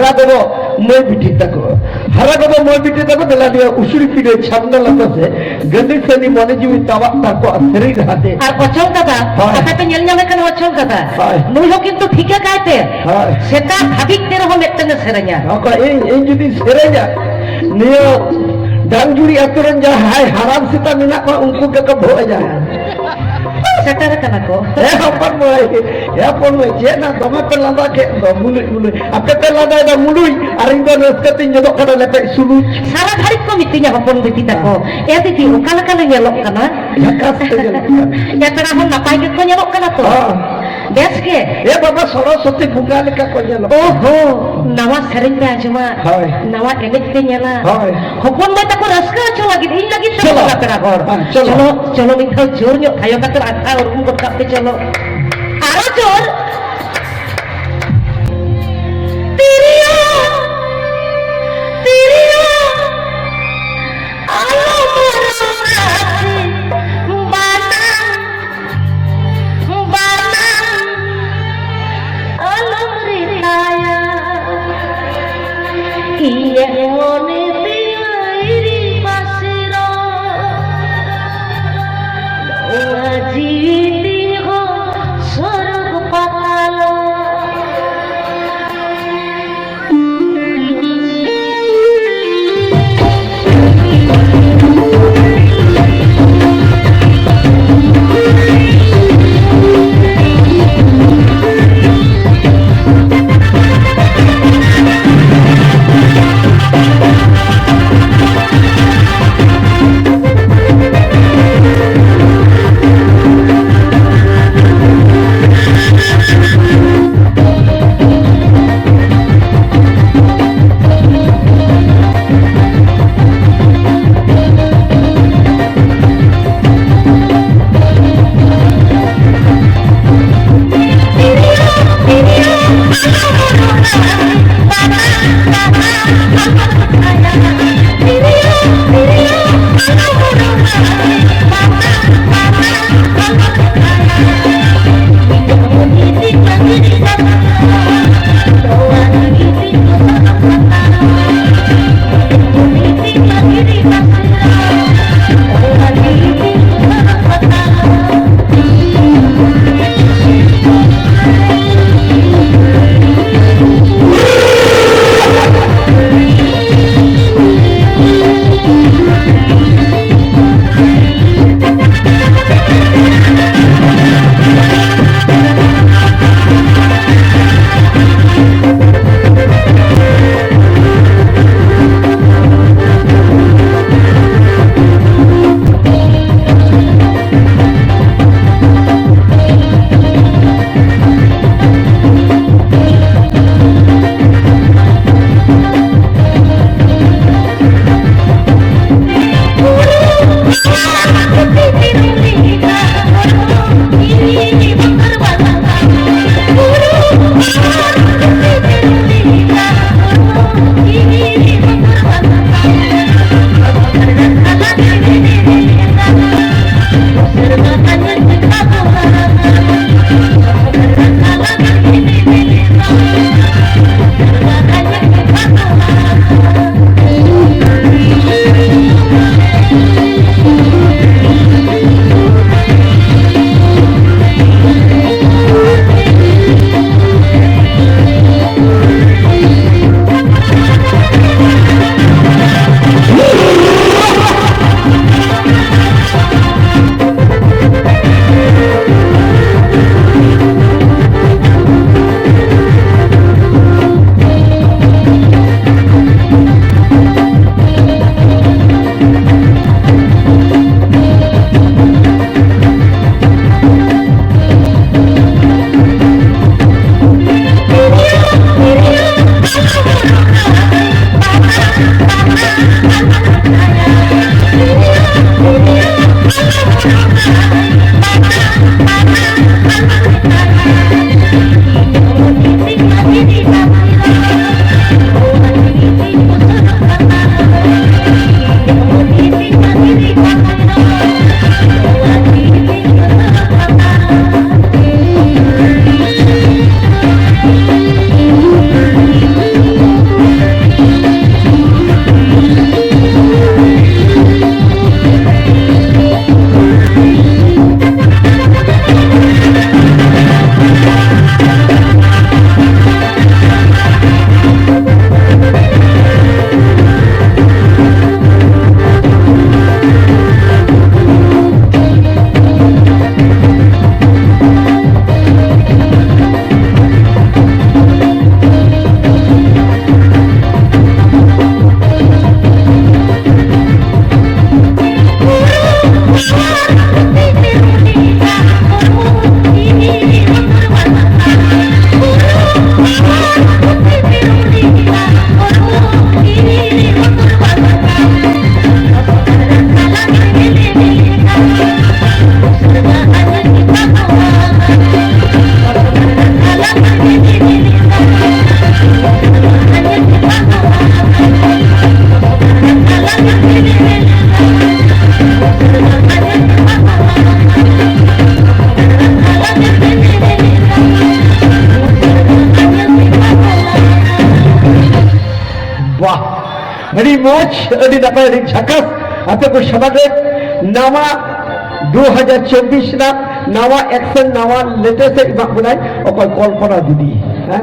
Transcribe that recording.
हरा दो मैं बिठी तक हरा दो मैं बिठी तक दिला दिया उसूरी पीड़े छामना लगा से गंदी से नहीं माने जीवी तावा ताको असरी रहते আর পছন্দ দাদা আপনাকে নিয়ে যাবে কেন পছন্দ দাদা নুইও কিন্তু ঠিকই গাইতে সেটা ভাবিতে রকম একটা সেরেঞ্জা এই যদি সেরেঞ্জা নিয়ে ডাংজুড়ি আতরেন যা হাই হারাম সেটা মিনা কো উनको के कब हो जाए সেটারে কেন কো अपन में जे ना दमे पे लादा के मुलुई मुलुई आपके पे लादा दा मुलुई আর ইন্দা নস্কতে যদ করে লেপে সুলু সারা ঘাড়ি কমিটিnya হপন বিটি তাকো এ দিদি ওকালা কালে nyelok kana ya napai ke ko nyelok kana to beres ke ya baba Saraswati bunga leka ko nyelok oho nawa sering pe ajuma nawa enek te nyela hopon mai tako raska acho lagi in lagi chalo pera ghor chalo chalo mitau jor nyok ayo kata ata urun ko kape chalo aro jor ᱟᱹᱰᱤ ᱢᱚᱡᱽ ᱟᱹᱰᱤ ᱱᱟᱯᱟᱭ ᱟᱹᱰᱤ ᱡᱷᱟᱠᱟᱥ ᱟᱯᱮ ᱠᱚ ᱥᱟᱢᱟᱝ ᱨᱮ ᱱᱟᱣᱟ 2024 ᱨᱮᱱᱟᱜ ᱱᱟᱣᱟ ᱮᱠᱥᱮᱱ ᱱᱟᱣᱟ ᱞᱮᱴᱮᱥᱴ ᱮᱢᱟᱜ ᱵᱚᱱᱟᱭ ᱚᱠᱚᱭ ᱠᱚᱞᱯᱚᱱᱟ ᱫᱤᱫᱤ ᱦᱮᱸ